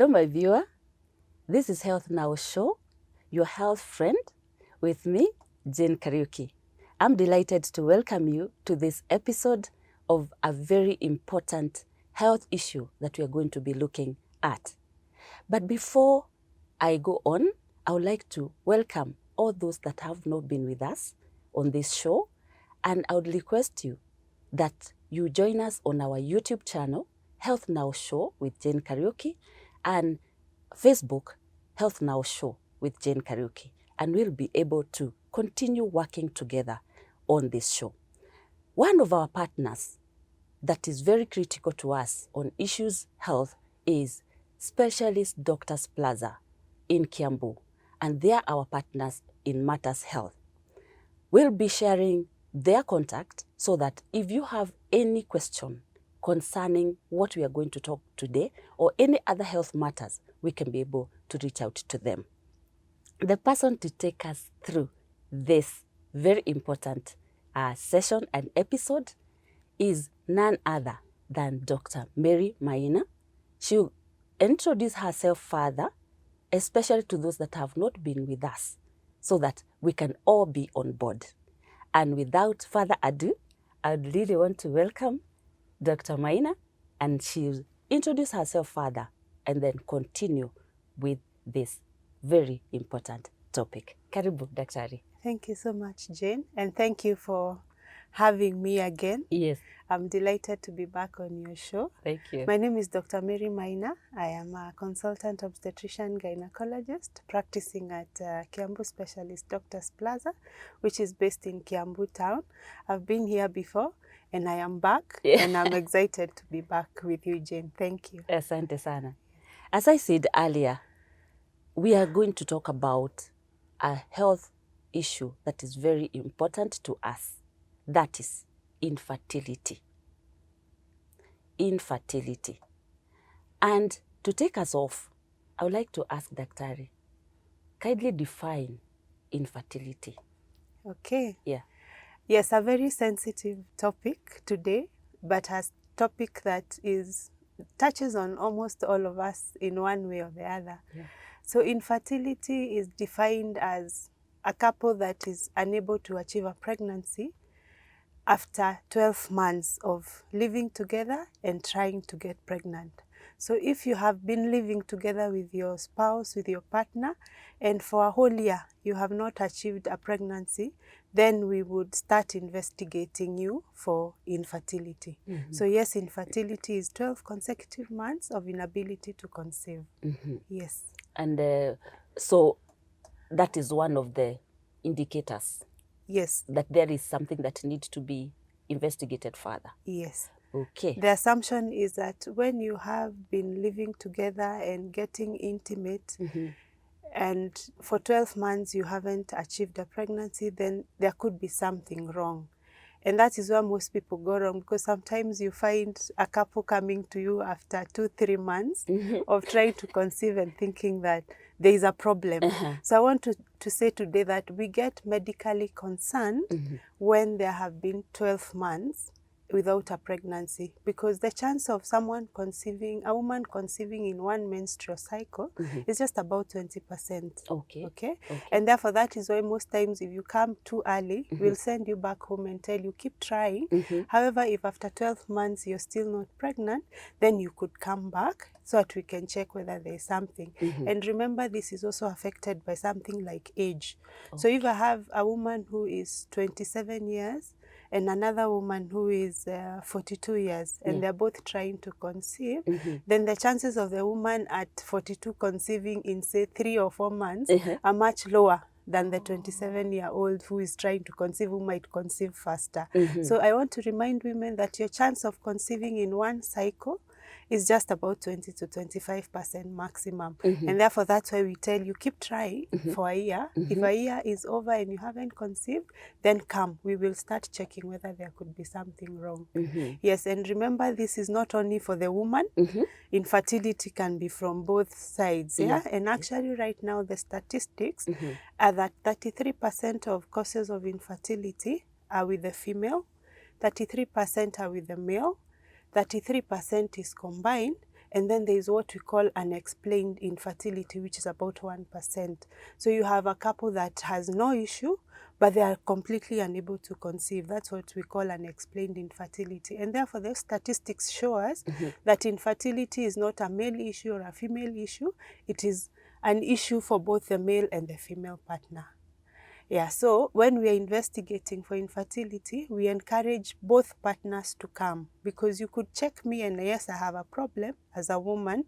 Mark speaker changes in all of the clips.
Speaker 1: my viewer. This is Health Now Show, your health friend, with me, Jane Kariuki. I'm delighted to welcome you to this episode of a very important health issue that we are going to be looking at. But before I go on, I would like to welcome all those that have not been with us on this show, and I would request you that you join us on our YouTube channel, Health Now Show with Jane Kariuki, and Facebook, Health Now Show with Jane Kariuki, and we'll be able to continue working together on this show. One of our partners that is very critical to us on issues health is Specialist Doctors Plaza in Kiambu, and they are our partners in Matters Health. We'll be sharing their contact so that if you have any question concerning what we are going to talk today or any other health matters, we can be able to reach out to them. The person to take us through this very important session and episode is none other than Dr. Mary Maina. She'll introduce herself further, especially to those that have not been with us, so that we can all be on board. And without further ado, I would really want to welcome Dr. Maina, and she'll introduce herself further and then continue with this very important topic. Karibu, Daktari.
Speaker 2: Thank you so much, Jane, and thank you for having me again.
Speaker 1: Yes.
Speaker 2: I'm delighted to be back on your show.
Speaker 1: Thank you.
Speaker 2: My name is Dr. Mary Maina. I am a consultant obstetrician gynecologist practicing at Kiambu Specialist Doctors Plaza, which is based in Kiambu town. I've been here before and I am back, and I'm excited to be back with you, Jane. Thank you.
Speaker 1: Asante sana. As I said earlier, we are going to talk about a health issue that is very important to us. That is infertility. Infertility. And to take us off, I would like to ask Daktari, kindly define infertility.
Speaker 2: Okay.
Speaker 1: Yeah.
Speaker 2: Yes, a very sensitive topic today, but a topic that touches on almost all of us in one way or the other.
Speaker 1: Yeah.
Speaker 2: So infertility is defined as a couple that is unable to achieve a pregnancy after 12 months of living together and trying to get pregnant. So if you have been living together with your spouse, with your partner, and for a whole year you have not achieved a pregnancy, then we would start investigating you for infertility. Mm-hmm. So yes, infertility is 12 consecutive months of inability to conceive. Mm-hmm. Yes.
Speaker 1: And so that is one of the indicators.
Speaker 2: Yes.
Speaker 1: That there is something that needs to be investigated further.
Speaker 2: Yes.
Speaker 1: Okay.
Speaker 2: The assumption is that when you have been living together and getting intimate, mm-hmm. and for 12 months you haven't achieved a pregnancy, then there could be something wrong. And that is where most people go wrong, because sometimes you find a couple coming to you after 2-3 months mm-hmm. of trying to conceive and thinking that there is a problem. Uh-huh. So I want to say today that we get medically concerned mm-hmm. when there have been 12 months without a pregnancy, because the chance of a woman conceiving in one menstrual cycle mm-hmm. is just about 20%. Okay. And therefore that is why most times if you come too early, mm-hmm. we'll send you back home and tell you keep trying. Mm-hmm. However, if after 12 months you're still not pregnant, then you could come back so that we can check whether there is something. Mm-hmm. And remember, this is also affected by something like age. Okay. So if I have a woman who is 27 years and another woman who is 42 years, and they're both trying to conceive, mm-hmm. then the chances of the woman at 42 conceiving in, say, 3 or 4 months mm-hmm. are much lower than the 27-year-old who is trying to conceive, who might conceive faster. Mm-hmm. So I want to remind women that your chance of conceiving in one cycle is just about 20 to 25% maximum. Mm-hmm. And therefore, that's why we tell you, keep trying mm-hmm. for a year. Mm-hmm. If a year is over and you haven't conceived, then come. We will start checking whether there could be something wrong. Mm-hmm. Yes, and remember, this is not only for the woman. Mm-hmm. Infertility can be from both sides. Yeah. And actually, right now, the statistics mm-hmm. are that 33% of causes of infertility are with the female, 33% are with the male, 33% is combined, And then there is what we call unexplained infertility, which is about 1%. So you have a couple that has no issue, but they are completely unable to conceive. That's what we call unexplained infertility. And therefore, the statistics show us that infertility is not a male issue or a female issue. It is an issue for both the male and the female partner. Yeah, so when we are investigating for infertility, we encourage both partners to come, because you could check me and yes, I have a problem as a woman,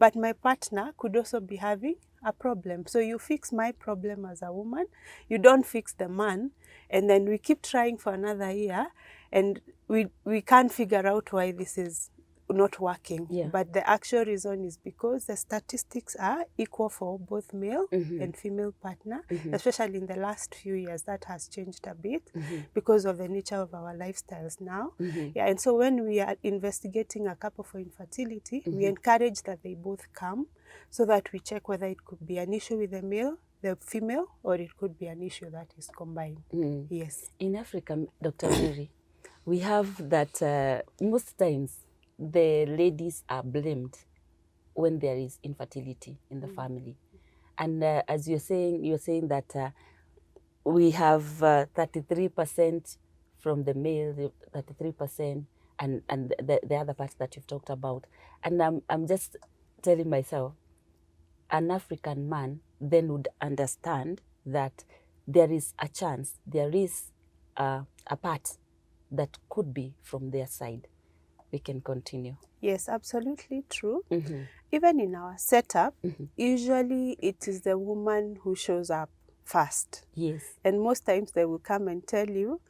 Speaker 2: but my partner could also be having a problem. So you fix my problem as a woman, you don't fix the man, and then we keep trying for another year, and we can't figure out why this is not working.
Speaker 1: Yeah.
Speaker 2: But the actual reason is because the statistics are equal for both male and female partner, especially in the last few years. That has changed a bit because of the nature of our lifestyles now. Yeah, and so when we are investigating a couple for infertility, we encourage that they both come so that we check whether it could be an issue with the male, the female, or it could be an issue that is combined. Yes.
Speaker 1: In Africa, Dr. Mary, we have that most times the ladies are blamed when there is infertility in the family. And as you're saying that we have 33% from the male, 33%, and the other part that you've talked about. And I'm just telling myself, an African man then would understand that there is a chance, there is a part that could be from their side. We can continue.
Speaker 2: Yes, absolutely true. Even in our setup, usually it is the woman who shows up first.
Speaker 1: Yes.
Speaker 2: And most times they will come and tell you,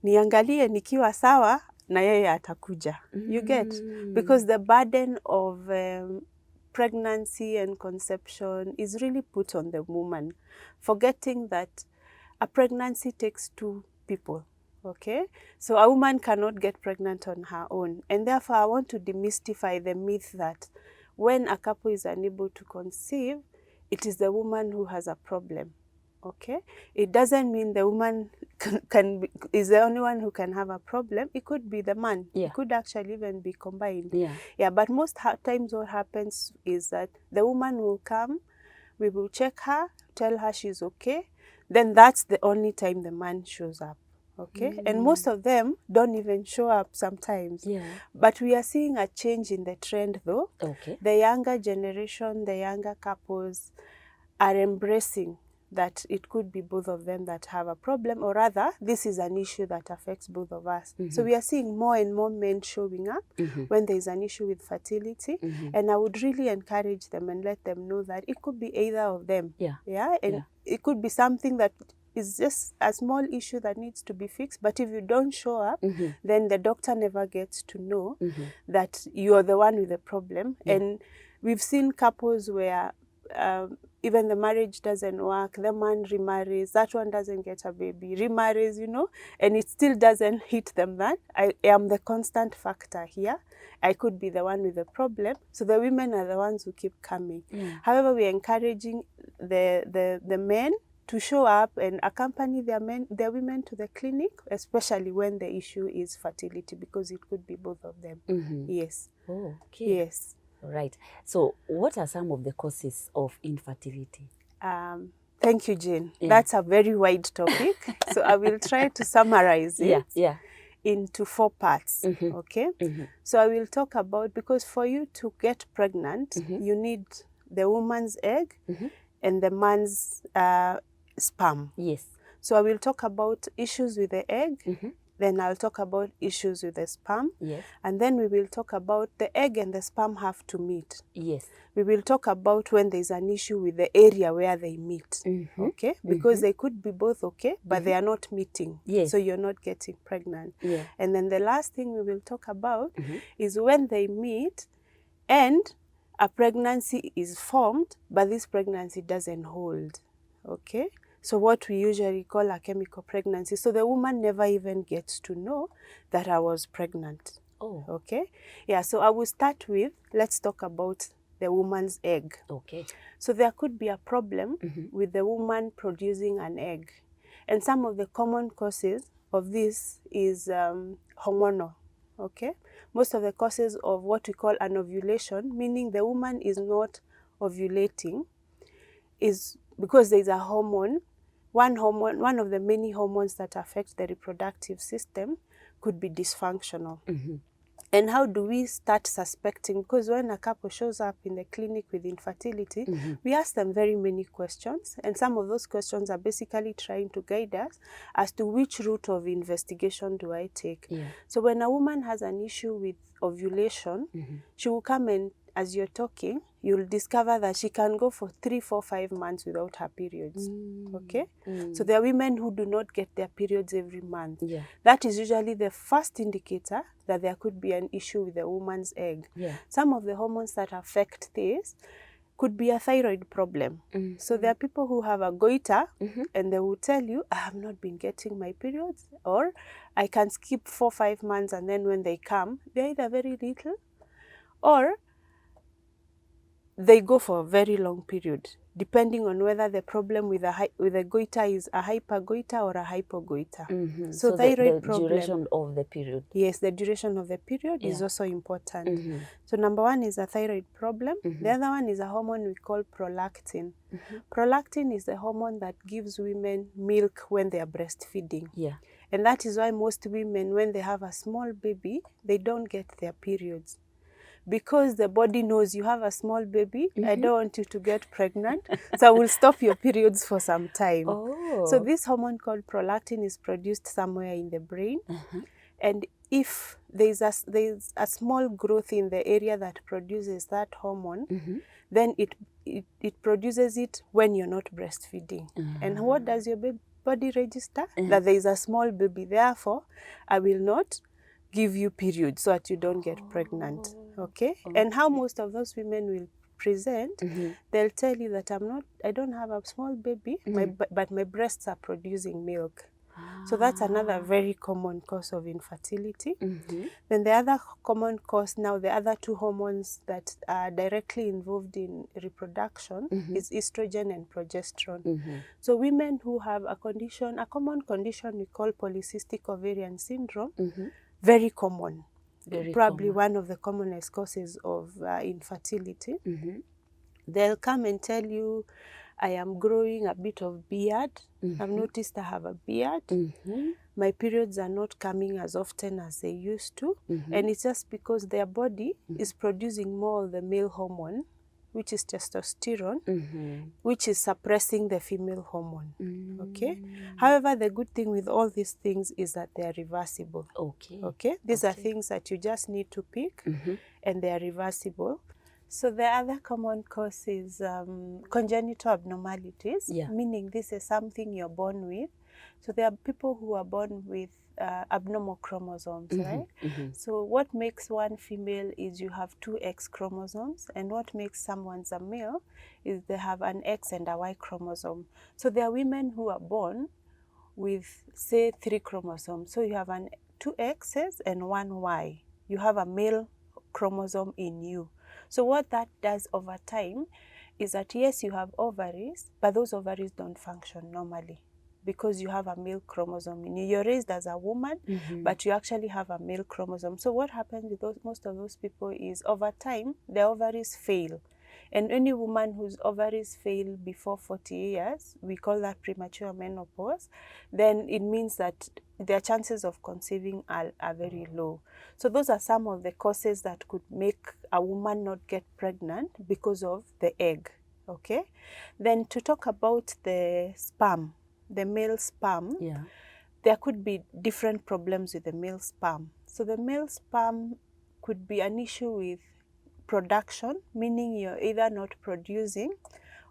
Speaker 2: niangalie nikiwa sawa na yeye atakuja. You get? Because the burden of pregnancy and conception is really put on the woman, forgetting that a pregnancy takes two people. Okay, so a woman cannot get pregnant on her own, and therefore I want to demystify the myth that when a couple is unable to conceive, it is the woman who has a problem. Okay, it doesn't mean the woman is the only one who can have a problem. It could be the man.
Speaker 1: Yeah.
Speaker 2: It could actually even be combined.
Speaker 1: Yeah.
Speaker 2: Yeah, but most times what happens is that the woman will come, we will check her, tell her she's okay, then that's the only time the man shows up. Okay, and most of them don't even show up sometimes.
Speaker 1: Yeah.
Speaker 2: But we are seeing a change in the trend though.
Speaker 1: Okay.
Speaker 2: The younger generation, the younger couples are embracing that it could be both of them that have a problem, or rather, this is an issue that affects both of us. So we are seeing more and more men showing up when there is an issue with fertility. And I would really encourage them and let them know that it could be either of them.
Speaker 1: Yeah.
Speaker 2: Yeah, and it could be something that is just a small issue that needs to be fixed. But if you don't show up, then the doctor never gets to know that you're the one with the problem. And we've seen couples where even the marriage doesn't work, the man remarries, that one doesn't get a baby, remarries, you know, and it still doesn't hit them that I am the constant factor here. I could be the one with the problem. So the women are the ones who keep coming. However, we're encouraging the men to show up and accompany their women to the clinic, especially when the issue is fertility, because it could be both of them. Yes.
Speaker 1: Oh, okay.
Speaker 2: Yes.
Speaker 1: Right. So what are some of the causes of infertility?
Speaker 2: Thank you, Jane. That's a very wide topic. So I will try to summarize it into 4 parts. Okay. So I will talk about, because for you to get pregnant, you need the woman's egg and the man's sperm.
Speaker 1: Yes.
Speaker 2: So I will talk about issues with the egg, then I'll talk about issues with the sperm, and then we will talk about the egg and the sperm have to meet.
Speaker 1: Yes.
Speaker 2: We will talk about when there's an issue with the area where they meet, okay? Because they could be both okay, but they are not meeting, so you're not getting pregnant. And then the last thing we will talk about is when they meet and a pregnancy is formed, but this pregnancy doesn't hold, okay? So what we usually call a chemical pregnancy. So the woman never even gets to know that I was pregnant.
Speaker 1: Oh.
Speaker 2: Okay? Yeah, so I will start with, let's talk about the woman's egg.
Speaker 1: Okay.
Speaker 2: So there could be a problem with the woman producing an egg. And some of the common causes of this is hormonal. okay? Most of the causes of what we call anovulation, meaning the woman is not ovulating, is because there is a hormone. One of the many hormones that affect the reproductive system could be dysfunctional. And how do we start suspecting? Because when a couple shows up in the clinic with infertility, we ask them very many questions. And some of those questions are basically trying to guide us as to which route of investigation do I take. So when a woman has an issue with ovulation, she will come and, as you're talking, you'll discover that she can go for 3, 4, 5 months without her periods. Okay? So there are women who do not get their periods every month. That is usually the first indicator that there could be an issue with the woman's egg. Some of the hormones that affect this could be a thyroid problem. So there are people who have a goiter and they will tell you, I have not been getting my periods, or I can skip 4, 5 months and then when they come, they're either very little or they go for a very long period, depending on whether the problem with the goiter is a hypergoiter or a hypogoiter. So thyroid
Speaker 1: the
Speaker 2: problem,
Speaker 1: duration of the period.
Speaker 2: Yes, the duration of the period is also important. So number one is a thyroid problem. The other one is a hormone we call prolactin. Prolactin is the hormone that gives women milk when they are breastfeeding. And that is why most women, when they have a small baby, they don't get their periods. Because the body knows you have a small baby, I don't want you to get pregnant, so I will stop your periods for some time. So this hormone called prolactin is produced somewhere in the brain. And if there's a small growth in the area that produces that hormone, then it produces it when you're not breastfeeding. And what does your body register? That there is a small baby, therefore I will not give you periods so that you don't get pregnant. Okay? And how most of those women will present, they'll tell you that I don't have a small baby, but my breasts are producing milk. So that's another very common cause of infertility. Then the other common cause, now the other two hormones that are directly involved in reproduction is estrogen and progesterone. So women who have a common condition we call polycystic ovarian syndrome, very common. Probably one of the commonest causes of infertility. They'll come and tell you, I am growing a bit of beard. I've noticed I have a beard. My periods are not coming as often as they used to. And it's just because their body is producing more of the male hormone, which is testosterone, which is suppressing the female hormone. Okay? However, the good thing with all these things is that they are reversible. Okay? These are things that you just need to pick, and they are reversible. So the other common cause is congenital abnormalities, meaning this is something you're born with. So there are people who are born with abnormal chromosomes, right? So what makes one female is you have 2 X chromosomes, and what makes someone's a male is they have an X and a Y chromosome. So there are women who are born with, say, 3 chromosomes. So you have 2 X's and 1 Y. You have a male chromosome in you. So what that does over time is that, yes, you have ovaries, but those ovaries don't function normally because you have a male chromosome in you. You're raised as a woman, but you actually have a male chromosome. So what happens with most of those people is, over time, their ovaries fail. And any woman whose ovaries fail before 40 years, we call that premature menopause, then it means that their chances of conceiving are very low. So those are some of the causes that could make a woman not get pregnant because of the egg. Okay? Then to talk about the sperm, the male sperm, there could be different problems with the male sperm. So the male sperm could be an issue with production, meaning you're either not producing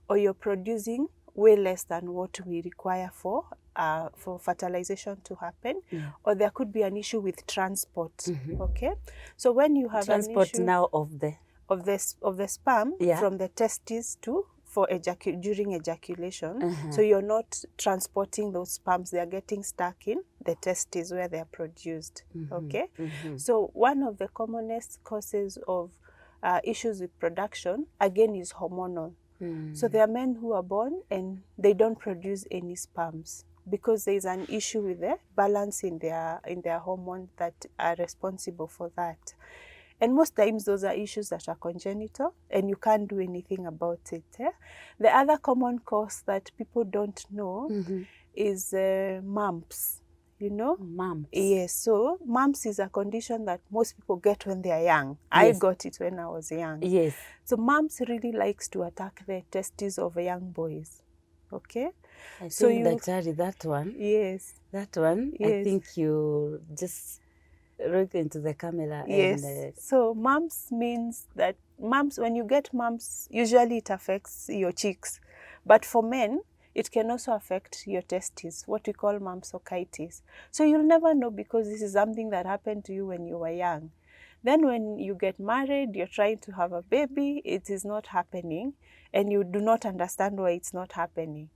Speaker 2: or you're producing way less than what we require for fertilization to happen, or there could be an issue with transport. Okay, so when you have
Speaker 1: transport
Speaker 2: an issue
Speaker 1: now of
Speaker 2: the sperm from the testes to during ejaculation, so you're not transporting those sperms, they are getting stuck in the testes where they are produced. Okay, so one of the commonest causes of issues with production, again, is hormonal. So there are men who are born and they don't produce any sperms because there is an issue with the balance in their hormones that are responsible for that. And most times those are issues that are congenital and you can't do anything about it. The other common cause that people don't know is mumps, you know?
Speaker 1: Mumps.
Speaker 2: Yes, so mumps is a condition that most people get when they are young.
Speaker 1: Yes.
Speaker 2: I got it when I was young.
Speaker 1: Yes.
Speaker 2: So mumps really likes to attack the testes of young boys. Okay?
Speaker 1: I
Speaker 2: So
Speaker 1: think, Daktari, that one.
Speaker 2: Yes.
Speaker 1: That one,
Speaker 2: Yes.
Speaker 1: I think you just look into the camera.
Speaker 2: Yes.
Speaker 1: And
Speaker 2: so mumps means that when you get mumps, usually it affects your cheeks. But for men, it can also affect your testes, what we call mumpsitis. So you'll never know because this is something that happened to you when you were young. Then when you get married, you're trying to have a baby, it is not happening, and you do not understand why it's not happening.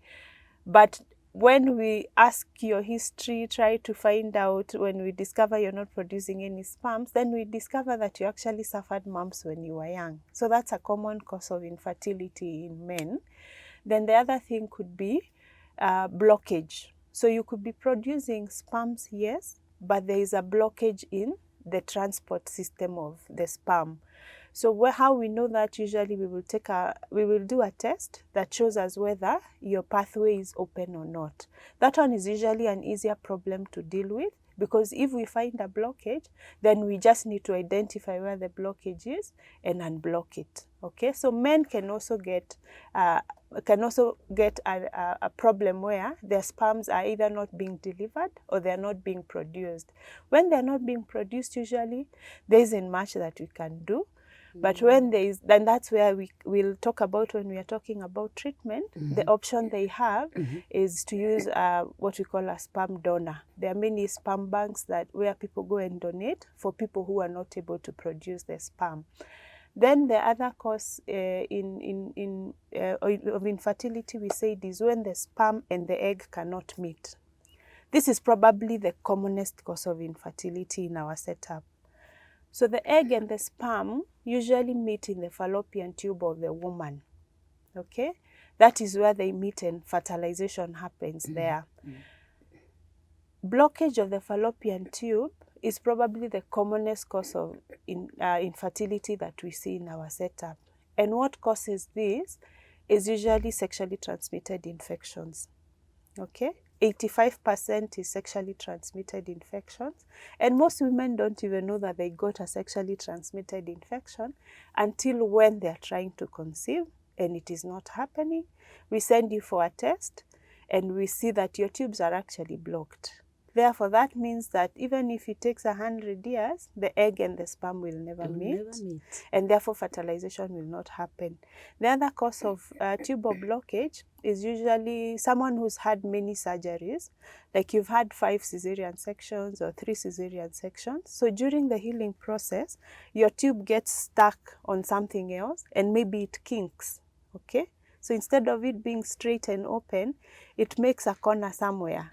Speaker 2: But when we ask your history, try to find out, when we discover you're not producing any sperms, then we discover that you actually suffered mumps when you were young. So that's a common cause of infertility in men. Then the other thing could be blockage. So you could be producing sperms, yes, but there is a blockage in the transport system of the sperm. So how we know that, usually we will do a test that shows us whether your pathway is open or not. That one is usually an easier problem to deal with, because if we find a blockage, then we just need to identify where the blockage is and unblock it. Okay, so men can also get a problem where their sperms are either not being delivered or they are not being produced. When they are not being produced, usually there isn't much that we can do. But when there is, then that's where we will talk about, when we are talking about treatment, the option they have is to use what we call a sperm donor. There are many sperm banks where people go and donate for people who are not able to produce the sperm. Then the other cause of infertility, we said, is when the sperm and the egg cannot meet. This is probably the commonest cause of infertility in our setup. So the egg and the sperm usually meet in the fallopian tube of the woman. Okay? That is where they meet and fertilization happens there. Blockage of the fallopian tube is probably the commonest cause of infertility that we see in our setup. And what causes this is usually sexually transmitted infections. Okay? 85% is sexually transmitted infections. And most women don't even know that they got a sexually transmitted infection until when they're trying to conceive and it is not happening. We send you for a test and we see that your tubes are actually blocked. Therefore, that means that even if it takes 100 years, the egg and the sperm will never meet, and therefore fertilization will not happen. The other cause of tubal blockage is usually someone who's had many surgeries, like you've had 5 cesarean sections or 3 cesarean sections. So during the healing process, your tube gets stuck on something else and maybe it kinks, okay? So instead of it being straight and open, it makes a corner somewhere.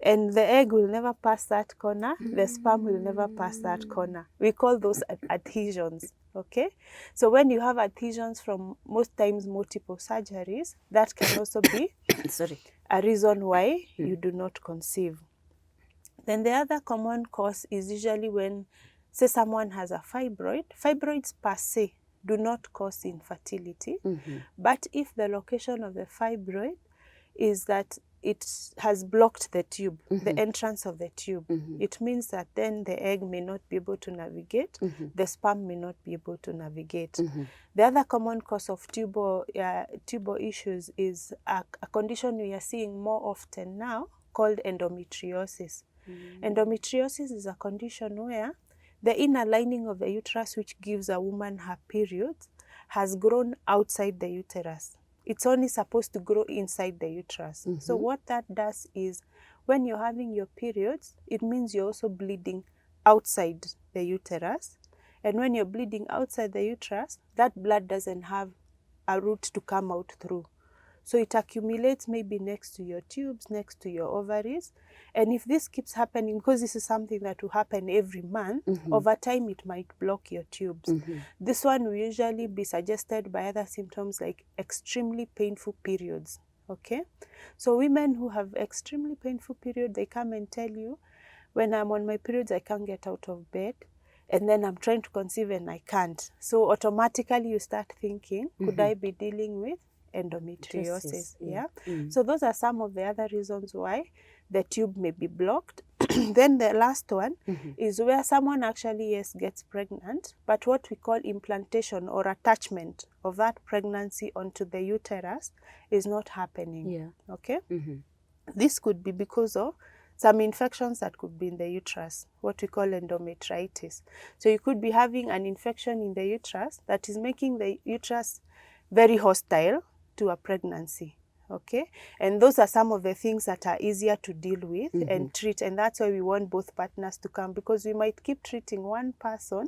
Speaker 2: And the egg will never pass that corner, the sperm will never pass that corner. We call those adhesions, okay? So when you have adhesions from most times multiple surgeries, that can also be a reason why you do not conceive. Then the other common cause is usually when, say, someone has a fibroid. Fibroids per se do not cause infertility, but if the location of the fibroid is that it has blocked the tube, the entrance of the tube, it means that then the egg may not be able to navigate, the sperm may not be able to navigate. The other common cause of tubal issues is a condition we are seeing more often now called endometriosis. Endometriosis is a condition where the inner lining of the uterus, which gives a woman her periods, has grown outside the uterus. It's only supposed to grow inside the uterus. So what that does is, when you're having your periods, it means you're also bleeding outside the uterus. And when you're bleeding outside the uterus, that blood doesn't have a route to come out through. So it accumulates maybe next to your tubes, next to your ovaries. And if this keeps happening, because this is something that will happen every month, over time it might block your tubes. This one will usually be suggested by other symptoms like extremely painful periods. okay? So women who have extremely painful period, they come and tell you, when I'm on my periods, I can't get out of bed, and then I'm trying to conceive and I can't. So automatically you start thinking, could I be dealing with endometriosis? Yeah. So those are some of the other reasons why the tube may be blocked. Then the last one is where someone actually, yes, gets pregnant, but what we call implantation or attachment of that pregnancy onto the uterus is not happening.
Speaker 1: Yeah.
Speaker 2: Okay? This could be because of some infections that could be in the uterus, what we call endometritis. So you could be having an infection in the uterus that is making the uterus very hostile to a pregnancy. Okay, and those are some of the things that are easier to deal with and treat, and that's why we want both partners to come, because we might keep treating one person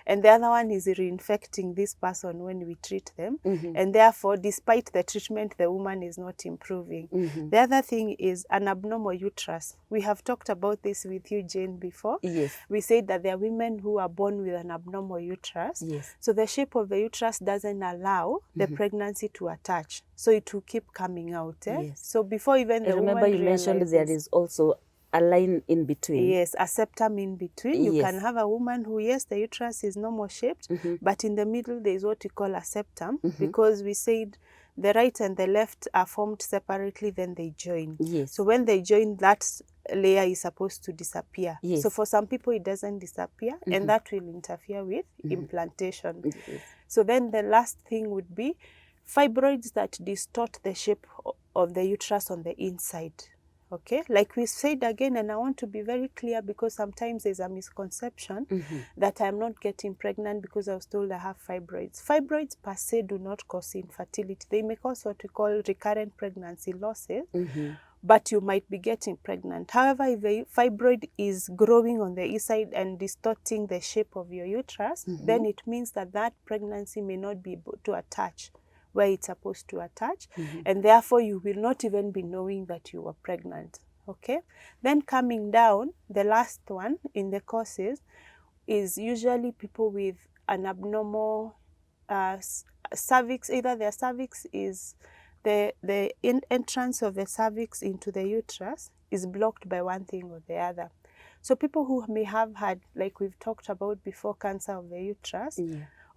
Speaker 2: and the other one is reinfecting this person when we treat them, and therefore, despite the treatment, the woman is not improving. The other thing is an abnormal uterus. We have talked about this with you, Jane, before.
Speaker 1: Yes.
Speaker 2: We said that there are women who are born with an abnormal uterus.
Speaker 1: Yes.
Speaker 2: So the shape of the uterus doesn't allow the pregnancy to attach. So it will keep coming out.
Speaker 1: Yes.
Speaker 2: So before even the woman
Speaker 1: remember you mentioned there is also a line in between.
Speaker 2: Yes, a septum in between. You
Speaker 1: Yes.
Speaker 2: can have a woman who, yes, the uterus is normal shaped, but in the middle there is what we call a septum, because we said the right and the left are formed separately, then they join.
Speaker 1: Yes.
Speaker 2: So when they join, that layer is supposed to disappear.
Speaker 1: Yes.
Speaker 2: So for some people it doesn't disappear, and that will interfere with implantation.
Speaker 1: Yes.
Speaker 2: So then the last thing would be fibroids that distort the shape of the uterus on the inside. Okay, like we said again, and I want to be very clear, because sometimes there's a misconception that I'm not getting pregnant because I was told I have fibroids. Fibroids per se do not cause infertility. They may cause what we call recurrent pregnancy losses, but you might be getting pregnant. However, if the fibroid is growing on the inside and distorting the shape of your uterus, then it means that that pregnancy may not be able to attach where it's supposed to attach, and therefore you will not even be knowing that you are pregnant. Okay, then coming down, the last one in the causes is usually people with an abnormal cervix. Either their cervix is the entrance of the cervix into the uterus is blocked by one thing or the other. So people who may have had, like we've talked about before, cancer of the uterus,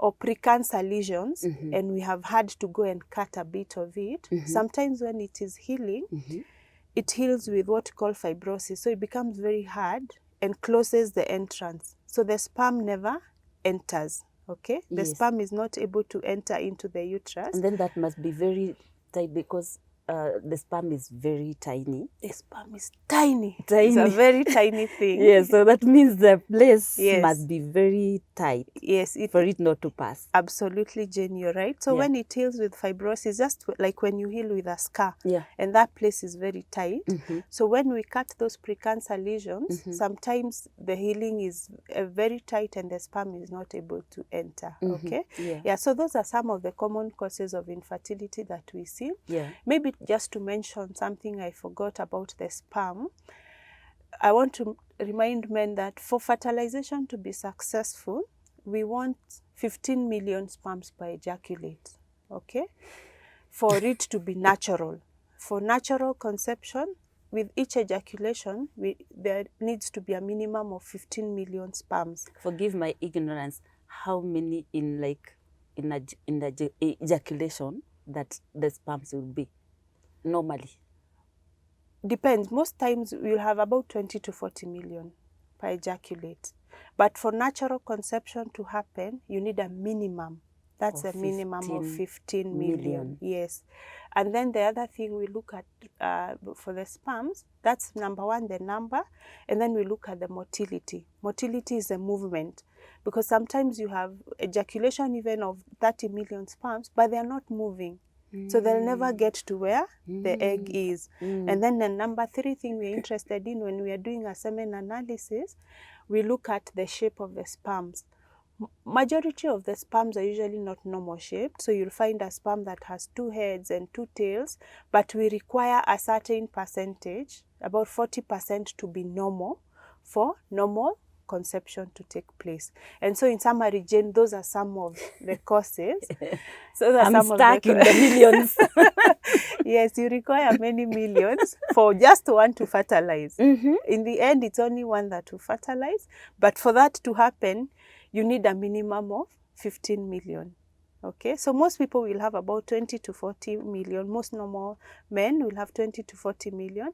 Speaker 2: or precancer lesions, and we have had to go and cut a bit of it. Sometimes when it is healing, it heals with what we call fibrosis. So it becomes very hard and closes the entrance. So the sperm never enters, okay? The sperm is not able to enter into the uterus.
Speaker 1: And then that must be very tight, because the sperm is very tiny.
Speaker 2: The sperm is tiny. It's a very tiny thing.
Speaker 1: Yes, so that means the place must be very tight.
Speaker 2: Yes,
Speaker 1: for it not to pass.
Speaker 2: Absolutely, Jane, you're right. So when it heals with fibrosis, just like when you heal with a scar, and that place is very tight. So when we cut those precancer lesions, sometimes the healing is very tight and the sperm is not able to enter. Okay? So those are some of the common causes of infertility that we see. Maybe just to mention something I forgot about the sperm, I want to remind men that for fertilization to be successful, we want 15 million sperms per ejaculate, okay? For it to be natural. For natural conception, with each ejaculation, there needs to be a minimum of 15 million sperms.
Speaker 1: Forgive my ignorance, how many in the ejaculation that the sperms will be normally?
Speaker 2: Depends. Most times we'll have about 20 to 40 million per ejaculate. But for natural conception to happen, you need a minimum. That's a minimum of 15 million. Yes. And then the other thing we look at for the sperms, that's number one, the number, and then we look at the motility. Motility is the movement, because sometimes you have ejaculation even of 30 million sperms, but they're not moving. So they'll never get to where the egg is. And then the number three thing we're interested in when we are doing a semen analysis, we look at the shape of the sperms. Majority of the sperms are usually not normal shaped. So you'll find a sperm that has 2 heads and 2 tails, but we require a certain percentage, about 40%, to be normal for normal conception to take place. And so in summary, Jane, those are some of the causes. So those are
Speaker 1: I'm
Speaker 2: some
Speaker 1: stuck
Speaker 2: of the
Speaker 1: in the millions.
Speaker 2: Yes, you require many millions for just one to fertilize. In the end, it's only one that will fertilize. But for that to happen, you need a minimum of 15 million. Okay, so most people will have about 20 to 40 million. Most normal men will have 20 to 40 million.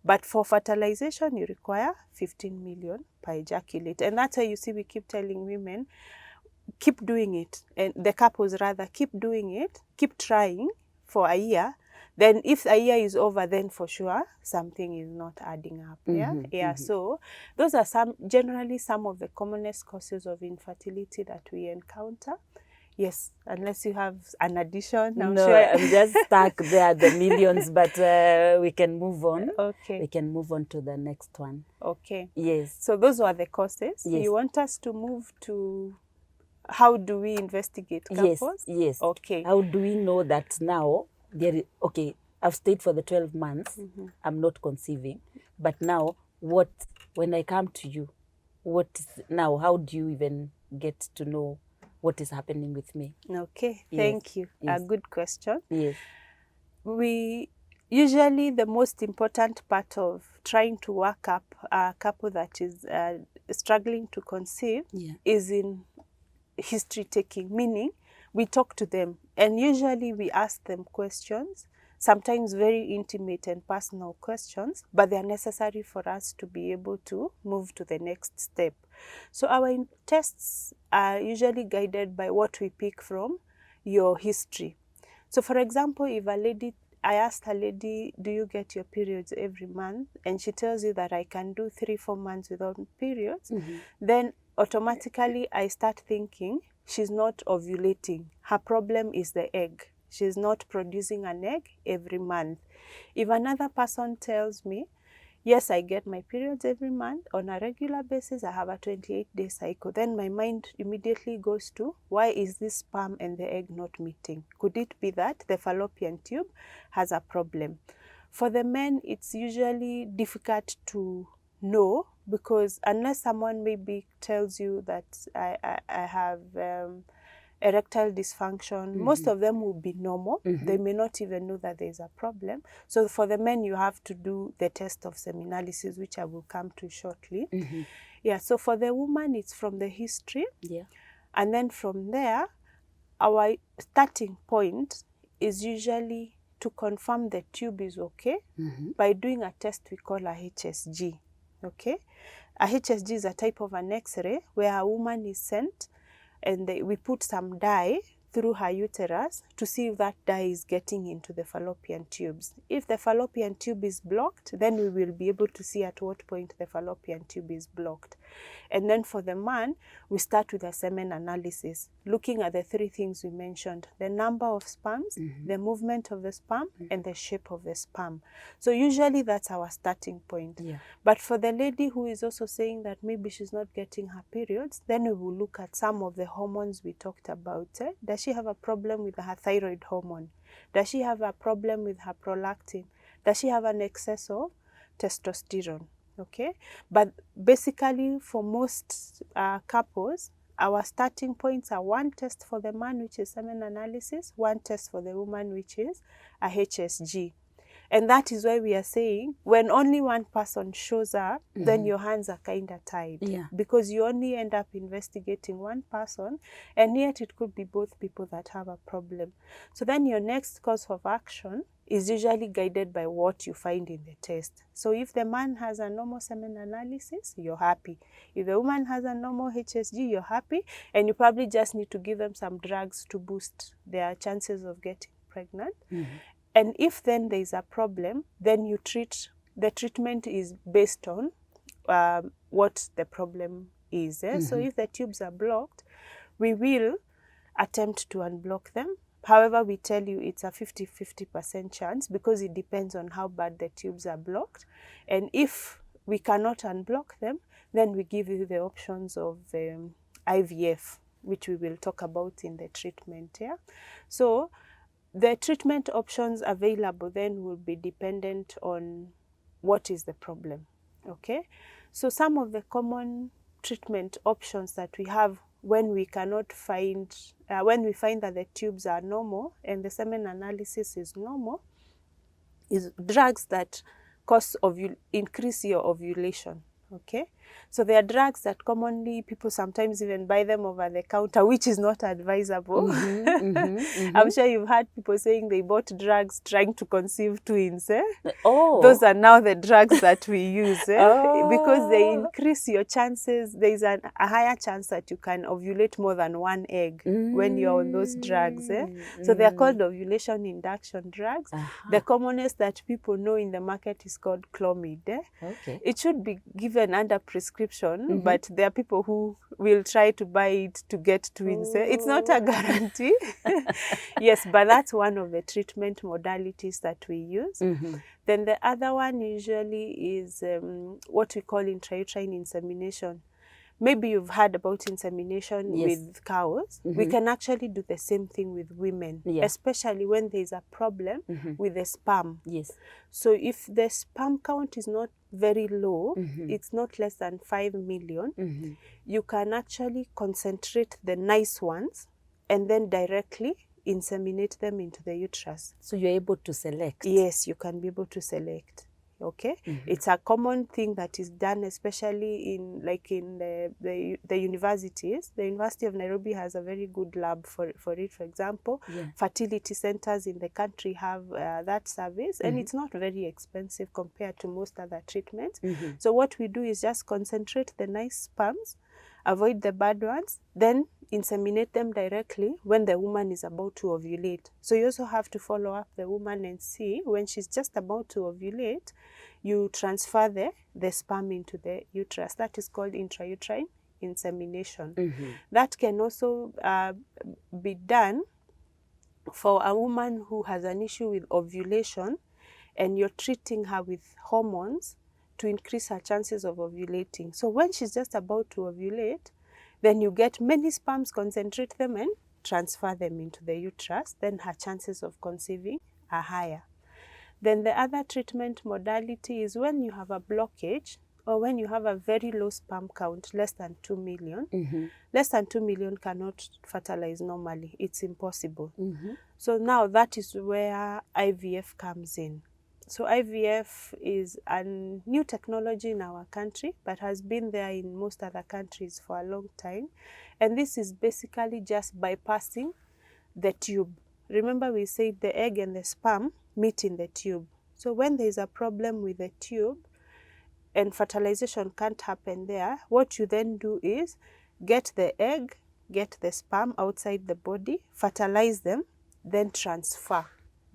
Speaker 2: But for fertilization, you require 15 million per ejaculate. And that's why you see we keep telling women, keep doing it. And the couples rather, keep doing it, keep trying for a year. Then if a year is over, then for sure something is not adding up. So those are generally some of the commonest causes of infertility that we encounter. Yes, unless you have an addition.
Speaker 1: I'm just stuck there, the millions, but we can move on.
Speaker 2: Okay.
Speaker 1: We can move on to the next one.
Speaker 2: Okay.
Speaker 1: Yes.
Speaker 2: So those were the causes.
Speaker 1: Yes.
Speaker 2: You want us to move to how do we investigate couples?
Speaker 1: Yes.
Speaker 2: Okay.
Speaker 1: How do we know that now, I've stayed for the 12 months, I'm not conceiving, but now when I come to you, how do you even get to know what is happening with me?
Speaker 2: Okay,
Speaker 1: Yes.
Speaker 2: thank you.
Speaker 1: Yes.
Speaker 2: A good question.
Speaker 1: Yes.
Speaker 2: We usually, the most important part of trying to work up a couple that is struggling to conceive is in history taking, meaning we talk to them and usually we ask them questions, sometimes very intimate and personal questions, but they are necessary for us to be able to move to the next step. So our tests are usually guided by what we pick from your history. So for example, if I asked a lady, do you get your periods every month? And she tells you that I can do 3-4 months without periods, then automatically I start thinking she's not ovulating. Her problem is the egg. She's not producing an egg every month. If another person tells me, yes, I get my periods every month on a regular basis, I have a 28-day cycle, then my mind immediately goes to, why is this sperm and the egg not meeting? Could it be that the fallopian tube has a problem? For the men, it's usually difficult to know because unless someone maybe tells you that I have erectile dysfunction, most of them will be normal. They may not even know that there's a problem. So for the men, you have to do the test of seminalysis, which I will come to shortly. So for the woman, it's from the history. And then from there, our starting point is usually to confirm the tube is okay by doing a test we call a HSG. Okay, a HSG is a type of an X-ray where a woman is sent and we put some dye through her uterus to see if that dye is getting into the fallopian tubes. If the fallopian tube is blocked, then we will be able to see at what point the fallopian tube is blocked. And then for the man, we start with a semen analysis, looking at the 3 things we mentioned: the number of sperms, the movement of the sperm, and the shape of the sperm. So usually that's our starting point. But for the lady who is also saying that maybe she's not getting her periods, then we will look at some of the hormones we talked about. Does she have a problem with her thyroid hormone? Does she have a problem with her prolactin? Does she have an excess of testosterone? Okay, but basically for most couples, our starting points are one test for the man, which is semen analysis, one test for the woman, which is a HSG. And that is why we are saying when only one person shows up, then your hands are kind of tied. Because you only end up investigating one person, and yet it could be both people that have a problem. So then your next course of action is usually guided by what you find in the test. So if the man has a normal semen analysis, you're happy. If the woman has a normal HSG, you're happy, and you probably just need to give them some drugs to boost their chances of getting pregnant. And if then there is a problem, then you treat. The treatment is based on what the problem is. So if the tubes are blocked, we will attempt to unblock them. However, we tell you it's a 50-50% chance because it depends on how bad the tubes are blocked. And if we cannot unblock them, then we give you the options of IVF, which we will talk about in the treatment. So the treatment options available then will be dependent on what is the problem. Okay, so some of the common treatment options that we have when we cannot find, when we find that the tubes are normal and the semen analysis is normal, is drugs that increase your ovulation. Okay, so there are drugs that commonly people sometimes even buy them over the counter, which is not advisable. I'm sure you've heard people saying they bought drugs trying to conceive twins.
Speaker 1: Oh,
Speaker 2: those are now the drugs that we use, because they
Speaker 1: Oh.
Speaker 2: increase your chances. There is a higher chance that you can ovulate more than one egg when you're on those drugs. So they are called ovulation induction drugs. The commonest that people know in the market is called Clomid.
Speaker 1: Okay.
Speaker 2: It should be given under prescription, but there are people who will try to buy it to get twins. It's not a guarantee. Yes, but that's one of the treatment modalities that we use. Then the other one usually is what we call intrauterine insemination. Maybe you've heard about insemination with cows. We can actually do the same thing with women, especially when there's a problem with the sperm.
Speaker 1: Yes.
Speaker 2: So if the sperm count is not very low, it's not less than 5 million, you can actually concentrate the nice ones and then directly inseminate them into the uterus.
Speaker 1: So you're able to select?
Speaker 2: Yes, you can be able to select. Okay, it's a common thing that is done, especially in the universities. The University of Nairobi has a very good lab for it. For example, fertility centers in the country have that service, and it's not very expensive compared to most other treatments. So what we do is just concentrate the nice sperms, avoid the bad ones, then inseminate them directly when the woman is about to ovulate. So you also have to follow up the woman and see when she's just about to ovulate, you transfer the sperm into the uterus. That is called intrauterine insemination. That can also be done for a woman who has an issue with ovulation and you're treating her with hormones to increase her chances of ovulating. So when she's just about to ovulate, then you get many sperms, concentrate them and transfer them into the uterus. Then her chances of conceiving are higher. Then the other treatment modality is when you have a blockage or when you have a very low sperm count, less than 2 million. Less than 2 million cannot fertilize normally. It's impossible. So now that is where IVF comes in. So IVF is a new technology in our country, but has been there in most other countries for a long time. And this is basically just bypassing the tube. Remember we said the egg and the sperm meet in the tube. So when there is a problem with the tube and fertilization can't happen there, what you then do is get the egg, get the sperm outside the body, fertilize them, then transfer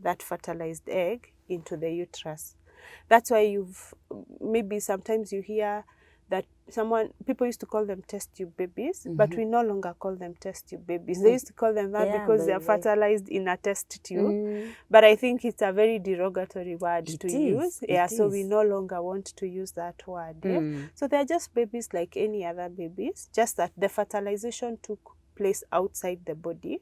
Speaker 2: that fertilized egg into the uterus. That's why maybe sometimes you hear that people used to call them test tube babies, but we no longer call them test tube babies. They used to call them that because they are fertilized in a test tube. But I think it's a very derogatory word to use. So we no longer want to use that word. So they're just babies like any other babies, just that the fertilization took place outside the body.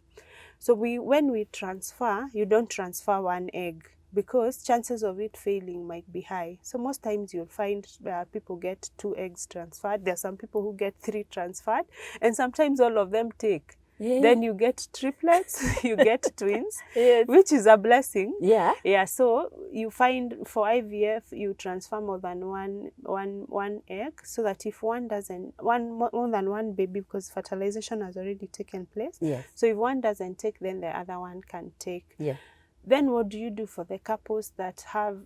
Speaker 2: So when we transfer, you don't transfer one egg, because chances of it failing might be high. So most times you'll find people get 2 eggs transferred. There are some people who get 3 transferred, and sometimes all of them take. Then you get triplets, you get twins, which is a blessing. So you find for IVF, you transfer more than one egg, so that if more than one baby, because fertilization has already taken place. So if one doesn't take, then the other one can take. Then what do you do for the couples that have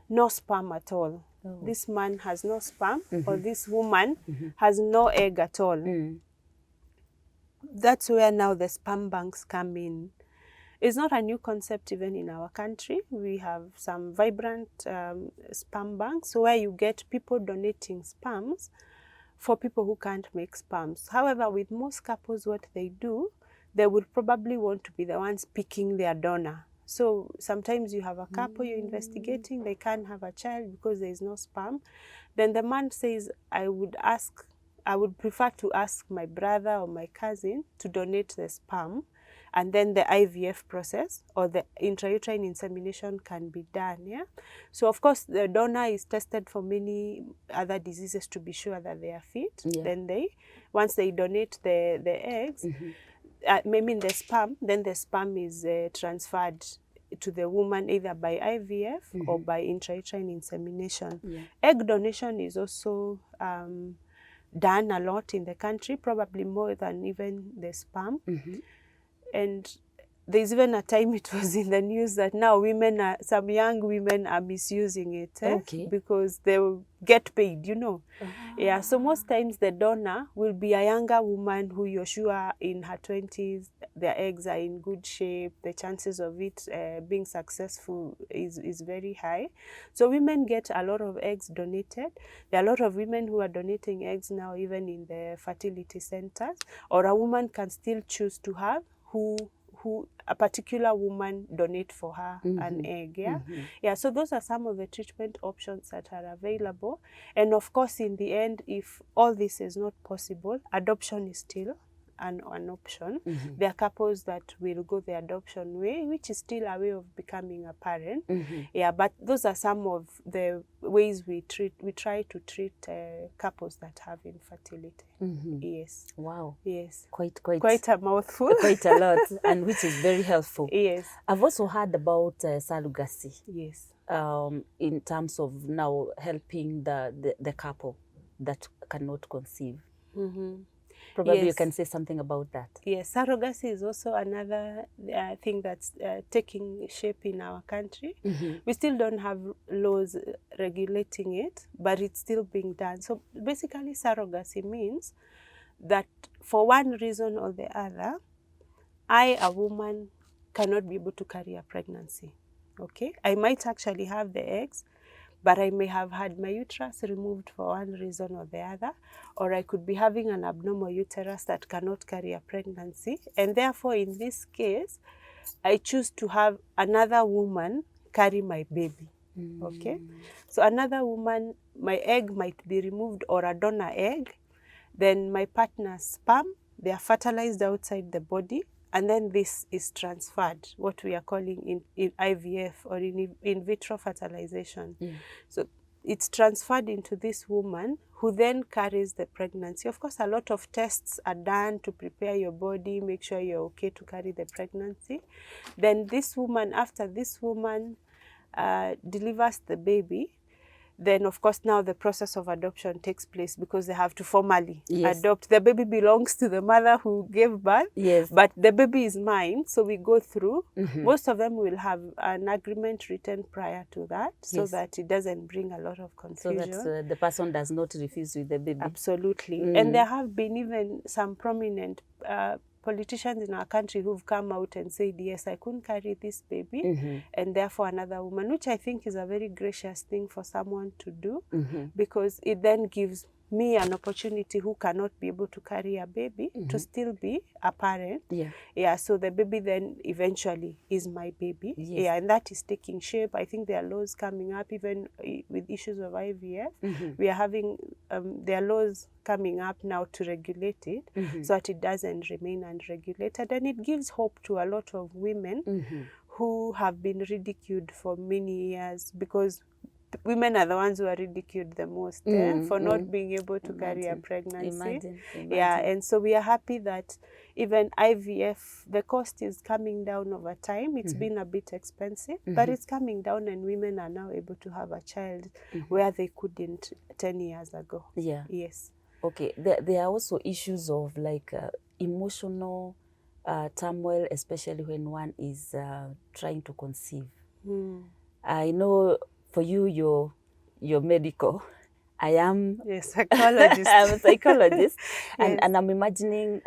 Speaker 2: no sperm at all? This man has no sperm, or this woman has no egg at all. That's where now the sperm banks come in. It's not a new concept even in our country. We have some vibrant sperm banks where you get people donating sperms for people who can't make sperms. However, with most couples, what they do, they would probably want to be the ones picking their donor. So sometimes you have a couple you're investigating, they can't have a child because there is no sperm. Then the man says, I would prefer to ask my brother or my cousin to donate the sperm. and then the IVF process or the intrauterine insemination can be done. Yeah. So of course the donor is tested for many other diseases to be sure that they are fit.
Speaker 1: Yeah.
Speaker 2: Then once they donate the eggs, maybe the sperm, then the sperm is transferred to the woman either by IVF or by intrauterine insemination.
Speaker 1: Yeah.
Speaker 2: Egg donation is also done a lot in the country, probably more than even the sperm. And there's even a time it was in the news that now some young women are misusing it
Speaker 1: Okay.
Speaker 2: because they will get paid, you know. Yeah, so most times the donor will be a younger woman who you're sure in her 20s, their eggs are in good shape, the chances of it being successful is very high. So women get a lot of eggs donated. There are a lot of women who are donating eggs now, even in the fertility centers, or a woman can still choose to have who a particular woman donate for her an egg. Yeah, so those are some of the treatment options that are available. And of course, in the end, if all this is not possible, adoption is still an option. There are couples that will go the adoption way, which is still a way of becoming a parent. Yeah, but those are some of the ways we try to treat couples that have infertility. Yes.
Speaker 1: Wow.
Speaker 2: Yes.
Speaker 1: Quite
Speaker 2: a mouthful.
Speaker 1: Quite a lot, and which is very helpful.
Speaker 2: Yes.
Speaker 1: I've also heard about surrogacy.
Speaker 2: Yes.
Speaker 1: In terms of now helping the couple that cannot conceive. Probably you can say something about that.
Speaker 2: Yes, surrogacy is also another thing that's taking shape in our country. We still don't have laws regulating it, but it's still being done. So basically surrogacy means that for one reason or the other, I, a woman, cannot be able to carry a pregnancy. Okay? I might actually have the eggs, but I may have had my uterus removed for one reason or the other, or I could be having an abnormal uterus that cannot carry a pregnancy. And therefore, in this case, I choose to have another woman carry my baby. Okay? So another woman, my egg might be removed, or a donor egg, then my partner's sperm, they are fertilized outside the body, and then this is transferred, what we are calling in IVF or in vitro fertilization. So it's transferred into this woman who then carries the pregnancy. Of course, a lot of tests are done to prepare your body, make sure you're okay to carry the pregnancy. Then this woman, after this woman delivers the baby, then of course now the process of adoption takes place because they have to formally adopt. The baby belongs to the mother who gave birth, but the baby is mine, so we go through. Most of them will have an agreement written prior to that, so that it doesn't bring a lot of confusion.
Speaker 1: So that the person does not refuse with the baby.
Speaker 2: Absolutely. And there have been even some prominent politicians in our country who've come out and said, yes, I couldn't carry this baby, and therefore another woman, which I think is a very gracious thing for someone to do, because it then gives me an opportunity who cannot be able to carry a baby to still be a parent. So the baby then eventually is my baby. And that is taking shape. I think there are laws coming up even with issues of IVF. We are having there are laws coming up now to regulate it so that it doesn't remain unregulated, and it gives hope to a lot of women who have been ridiculed for many years, because women are the ones who are ridiculed the most for not being able to carry a pregnancy. Yeah, and so we are happy that even IVF, the cost is coming down over time. It's been a bit expensive, but it's coming down, and women are now able to have a child where they couldn't 10 years ago. Yes.
Speaker 1: Okay, there are also issues of like emotional turmoil, especially when one is trying to conceive. I know for you, you're medical. I am
Speaker 2: a psychologist.
Speaker 1: I'm a psychologist. And I'm imagining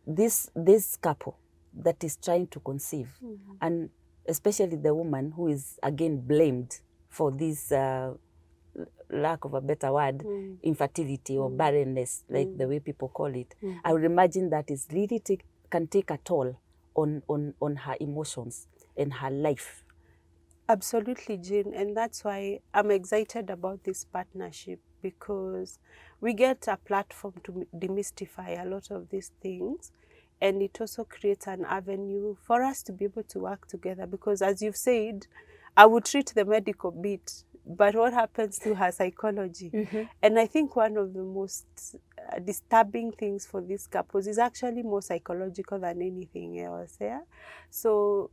Speaker 1: this couple that is trying to conceive, and especially the woman who is again blamed for this lack of a better word, infertility or barrenness, like the way people call it. I would imagine that is really can take a toll on her emotions and her life.
Speaker 2: Absolutely, Jean, and that's why I'm excited about this partnership, because we get a platform to demystify a lot of these things and it also creates an avenue for us to be able to work together, because as you've said, I would treat the medical bit, but what happens to her psychology? And I think one of the most disturbing things for these couples is actually more psychological than anything else. Yeah, so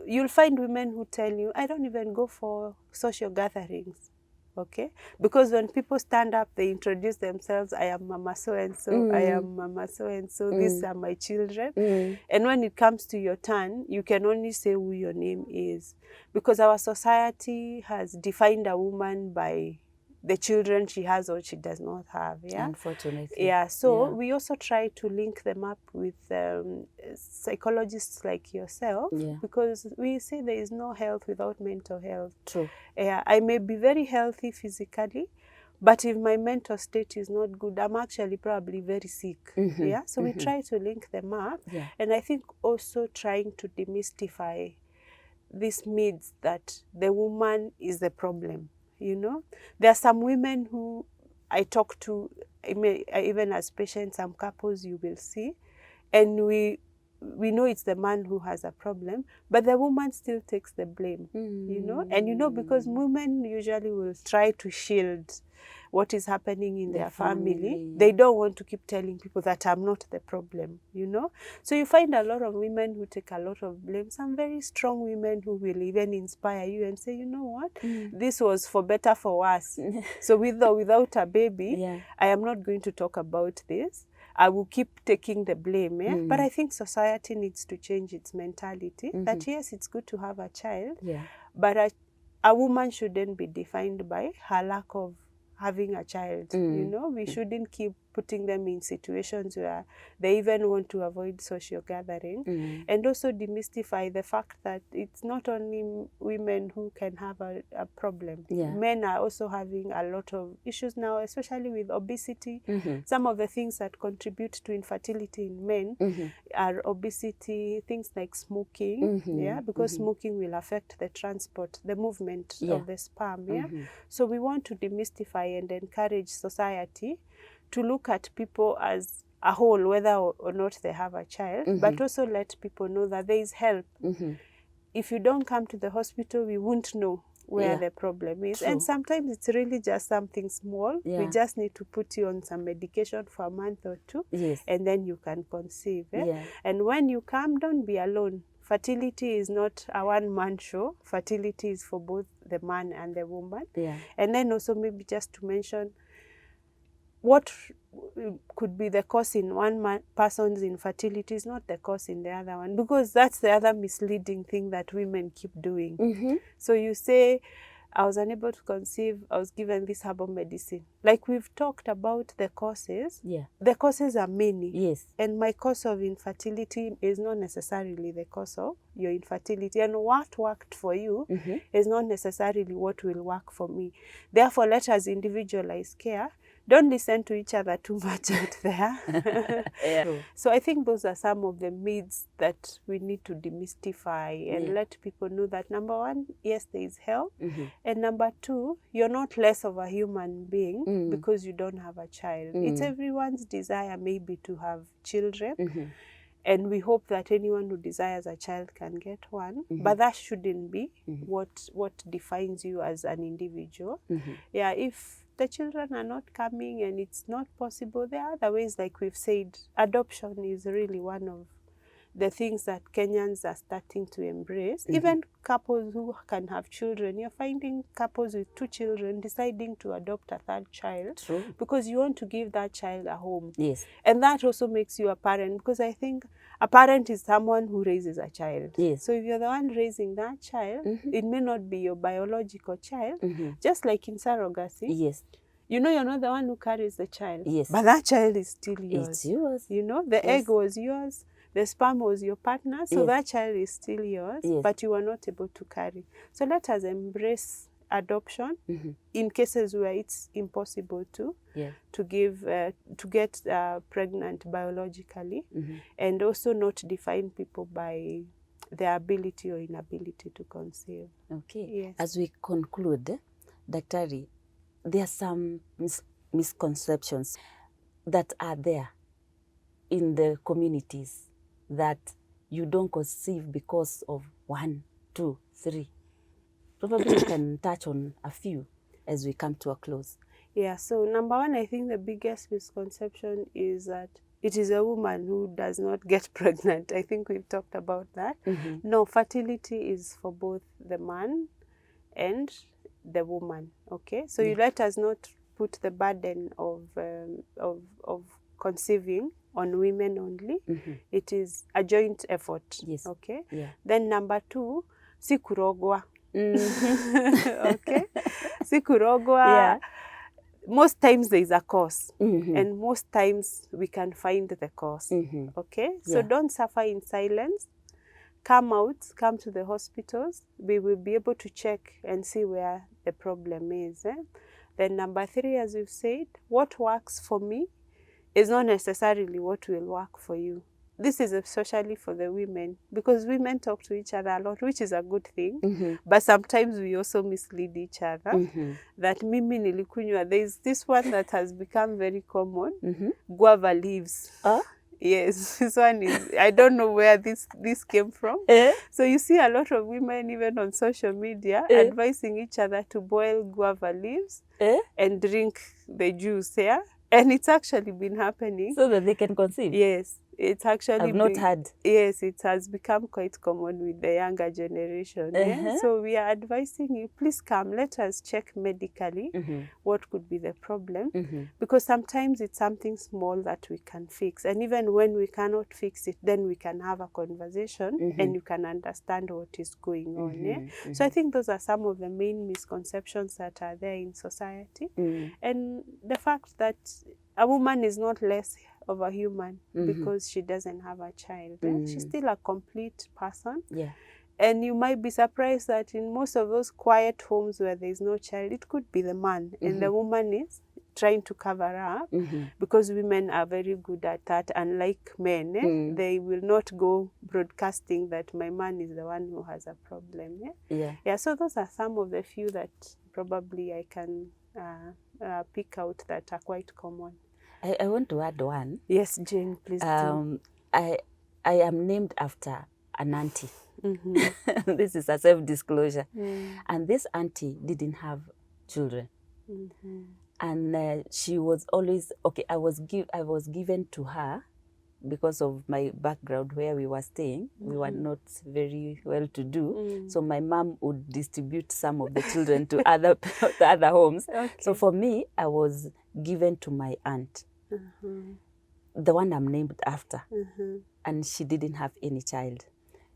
Speaker 2: you'll find women who tell you, I don't even go for social gatherings. Okay, because when people stand up, they introduce themselves. I am Mama so and so. I am Mama so and so. These are my children. And when it comes to your turn, you can only say who your name is, because our society has defined a woman by the children she has or she does not have. Yeah,
Speaker 1: Unfortunately.
Speaker 2: Yeah, so we also try to link them up with psychologists like yourself, because we say there is no health without mental health.
Speaker 1: True.
Speaker 2: Yeah, I may be very healthy physically, but if my mental state is not good, I'm actually probably very sick. Yeah, so we try to link them up. And I think also trying to demystify these myths that the woman is the problem. You know, there are some women who I talk to, even as patients, some couples you will see, and we know it's the man who has a problem, but the woman still takes the blame. You know, and you know, because women usually will try to shield what is happening in their family. They don't want to keep telling people that I'm not the problem, you know. So you find a lot of women who take a lot of blame, some very strong women who will even inspire you and say, you know what, this was for better, for worse. So with or without a baby, I am not going to talk about this. I will keep taking the blame. But I think society needs to change its mentality that yes, it's good to have a child, but a woman shouldn't be defined by her lack of having a child. You know, we shouldn't keep putting them in situations where they even want to avoid social gathering. And also demystify the fact that it's not only women who can have a problem. Men are also having a lot of issues now, especially with obesity. Some of the things that contribute to infertility in men are obesity, things like smoking, because smoking will affect the transport, the movement of the sperm. So we want to demystify and encourage society to look at people as a whole, whether or not they have a child, but also let people know that there is help. If you don't come to the hospital, we won't know where the problem is. And sometimes it's really just something small. We just need to put you on some medication for a month or two, and then you can conceive. And when you come, don't be alone. Fertility is not a one-man show. Fertility is for both the man and the woman. And then also maybe just to mention what could be the cause in one person's infertility is not the cause in the other one, because that's the other misleading thing that women keep doing. So you say, I was unable to conceive, I was given this herbal medicine. Like we've talked about the causes. The causes are many. And my cause of infertility is not necessarily the cause of your infertility. And what worked for you is not necessarily what will work for me. Therefore, let us individualize care. Don't listen to each other too much out there. So I think those are some of the myths that we need to demystify and let people know that, number one, yes, there is help. And number two, you're not less of a human being because you don't have a child. It's everyone's desire maybe to have children. And we hope that anyone who desires a child can get one. But that shouldn't be what defines you as an individual. If the children are not coming and it's not possible, there are other ways, like we've said. Adoption is really one of the things that Kenyans are starting to embrace. Even couples who can have children, you're finding couples with 2 children deciding to adopt a 3rd child. Because you want to give that child a home. And that also makes you a parent, because I think a parent is someone who raises a child. So if you're the one raising that child, it may not be your biological child, just like in surrogacy. You know, you're not the one who carries the child, but that child is still yours.
Speaker 1: It's yours.
Speaker 2: You know, the egg was yours, the sperm was your partner, so that child is still yours, but you were not able to carry. So let us embrace adoption in cases where it's impossible to give to get pregnant biologically, and also not define people by their ability or inability to conceive.
Speaker 1: As we conclude, Daktari, there are some misconceptions that are there in the communities that you don't conceive because of 1, 2, 3? Probably you can touch on a few as we come to a close.
Speaker 2: Yeah, so number one, I think the biggest misconception is that it is a woman who does not get pregnant. I think we've talked about that. No, fertility is for both the man and the woman, okay? So you let us not put the burden of conceiving on women only. It is a joint effort, okay? Then number two, si kurogwa. Okay? Si kurogwa. Most times there is a cause, and most times we can find the cause, okay? So don't suffer in silence. Come out, come to the hospitals. We will be able to check and see where the problem is. Then number three, as you've said, what works for me is not necessarily what will work for you. This is especially for the women, because women talk to each other a lot, which is a good thing. But sometimes we also mislead each other. That mimi nilikunywa. There is this one that has become very common, guava leaves. Yes, this one is, I don't know where this came from. So you see a lot of women, even on social media, advising each other to boil guava leaves and drink the juice, yeah? And it's actually been happening.
Speaker 1: So that they can conceive?
Speaker 2: Yes. It's actually
Speaker 1: I've not heard.
Speaker 2: Yes, it has become quite common with the younger generation. Yeah? So we are advising you, please come, let us check medically what could be the problem. Because sometimes it's something small that we can fix. And even when we cannot fix it, then we can have a conversation and you can understand what is going on. Yeah? So I think those are some of the main misconceptions that are there in society. And the fact that a woman is not less of a human because she doesn't have a child. She's still a complete person. And you might be surprised that in most of those quiet homes where there is no child, it could be the man. And the woman is trying to cover up because women are very good at that. Unlike men, they will not go broadcasting that my man is the one who has a problem. So those are some of the few that probably I can pick out that are quite common.
Speaker 1: I want to add one.
Speaker 2: Yes, Jane, please do.
Speaker 1: I am named after an auntie. This is a self-disclosure. And this auntie didn't have children. And she was always, okay, I was given to her because of my background where we were staying. We were not very well to do. So my mom would distribute some of the children to other homes. So for me, I was given to my aunt, the one I'm named after. And she didn't have any child.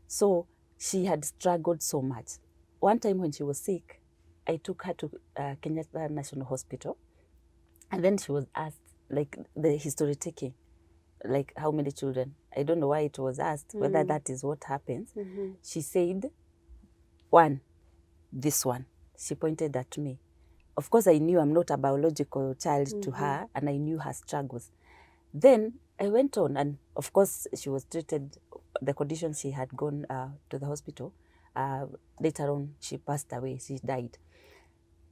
Speaker 1: So she had struggled so much. One time when she was sick, I took her to Kenyatta National Hospital. And then she was asked, like the history taking, like how many children. I don't know why it was asked, whether that is what happens. She said, one, this one. She pointed at me. Of course, I knew I'm not a biological child to her, and I knew her struggles. Then I went on, and of course, she was treated, the condition she had gone to the hospital. Later on, she passed away, she died.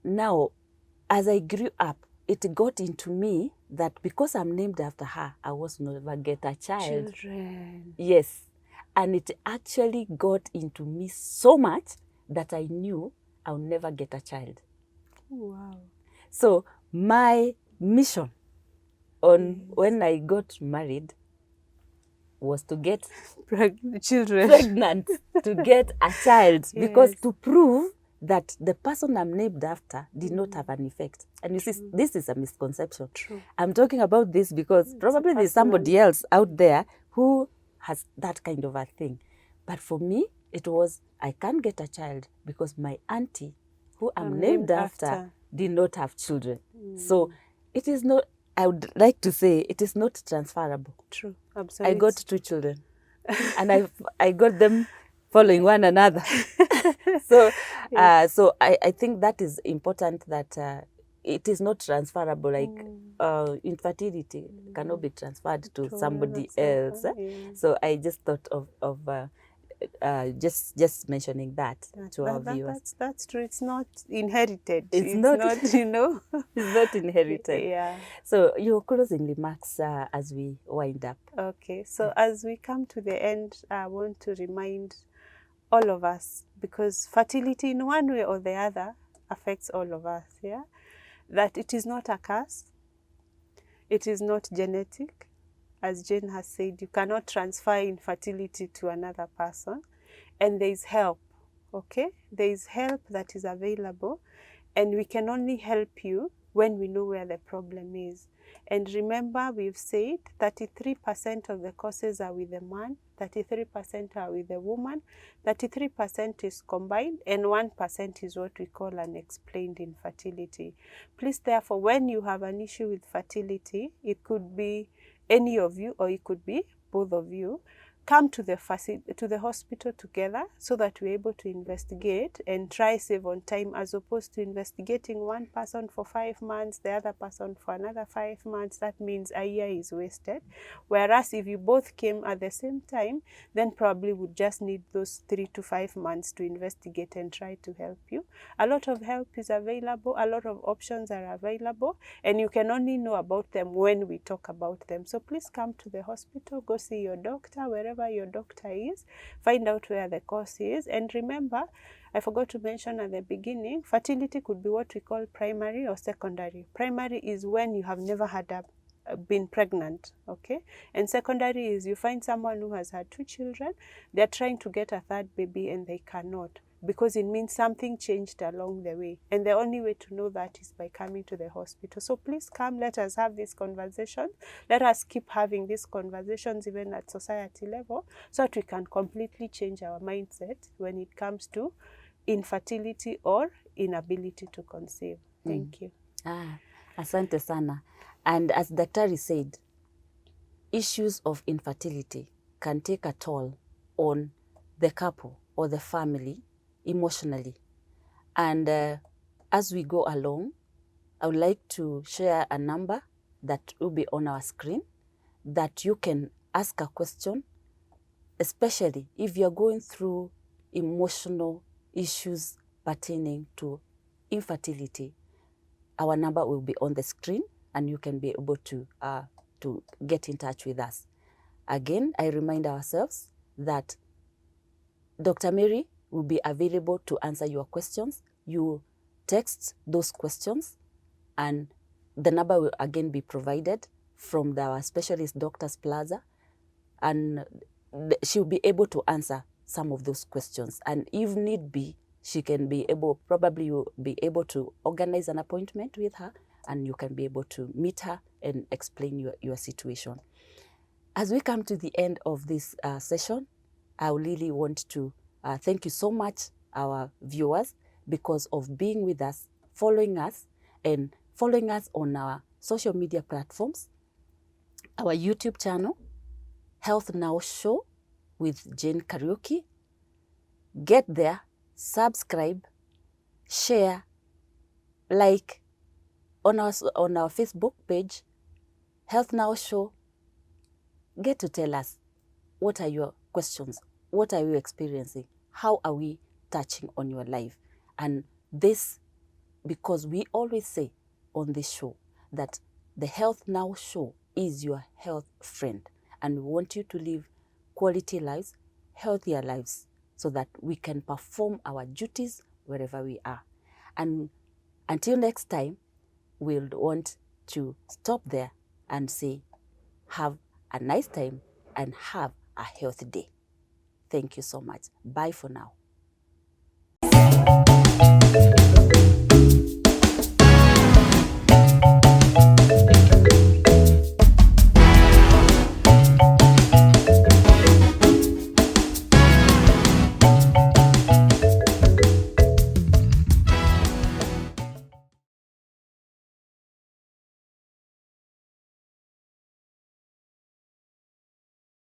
Speaker 1: Now, as I grew up, it got into me that because I'm named after her, I was never get a child.
Speaker 2: Children.
Speaker 1: Yes. And it actually got into me so much that I knew I'll never get a child.
Speaker 2: Wow.
Speaker 1: So my mission on when I got married was to get
Speaker 2: pregnant,
Speaker 1: to get a child, because to prove that the person I'm named after did not have an effect. And you see, this is a misconception.
Speaker 2: True.
Speaker 1: I'm talking about this because probably there's somebody else out there who has that kind of a thing. But for me, it was, I can't get a child because my auntie, who I'm named after, did not have children. So it is not, I would like to say, it is not transferable.
Speaker 2: True, absolutely.
Speaker 1: I got 2 children and I got them following one another. So so I think that is important, that it is not transferable, like infertility cannot be transferred to somebody else. So I just thought of just mentioning that to our viewers.
Speaker 2: That's true. It's not inherited.
Speaker 1: It's not,
Speaker 2: not, you know.
Speaker 1: it's not inherited.
Speaker 2: Yeah.
Speaker 1: So your closing remarks as we wind up.
Speaker 2: Okay. So as we come to the end, I want to remind all of us, because fertility in one way or the other affects all of us, yeah, that it is not a curse. It is not genetic. As Jane has said, you cannot transfer infertility to another person. And there is help, okay? There is help that is available, and we can only help you when we know where the problem is. And remember, we've said 33% of the causes are with the man, 33% are with the woman, 33% is combined, and 1% is what we call unexplained infertility. Please, therefore, when you have an issue with fertility, it could be any of you or it could be both of you, come to the hospital together so that we're able to investigate and try save on time, as opposed to investigating one person for 5 months, the other person for another 5 months. That means a year is wasted. Whereas if you both came at the same time, then probably would just need those 3 to 5 months to investigate and try to help you. A lot of help is available, a lot of options are available, and you can only know about them when we talk about them. So please come to the hospital, go see your doctor, wherever your doctor is, find out where the cause is. And remember, I forgot to mention at the beginning, fertility could be what we call primary or secondary. Primary is when you have never had been pregnant, okay? And secondary is you find someone who has had 2 children, they're trying to get a 3rd baby and they cannot, because it means something changed along the way. And the only way to know that is by coming to the hospital. So please come, let us have this conversation. Let us keep having these conversations even at society level, so that we can completely change our mindset when it comes to infertility or inability to conceive. Thank you.
Speaker 1: Asante sana. And as Daktari said, issues of infertility can take a toll on the couple or the family emotionally. And as we go along, I would like to share a number that will be on our screen that you can ask a question, especially if you're going through emotional issues pertaining to infertility. Our number will be on the screen and you can be able to get in touch with us. Again, I remind ourselves that Dr. Mary will be available to answer your questions. You text those questions and the number will again be provided from our specialist Doctor's Plaza, and she'll be able to answer some of those questions. And if need be, she can be able, probably you'll be able to organize an appointment with her and you can be able to meet her and explain your situation. As we come to the end of this session, I really want to thank you so much, our viewers, because of being with us, following us, and following us on our social media platforms, our YouTube channel, Health Now Show with Jane Kariuki. Get there, subscribe, share, like on our Facebook page, Health Now Show. Get to tell us, what are your questions? What are you experiencing? How are we touching on your life? And this, because we always say on this show that the Health Now Show is your health friend. And we want you to live quality lives, healthier lives, so that we can perform our duties wherever we are. And until next time, we'll want to stop there and say, have a nice time and have a healthy day. Thank you so much. Bye for now.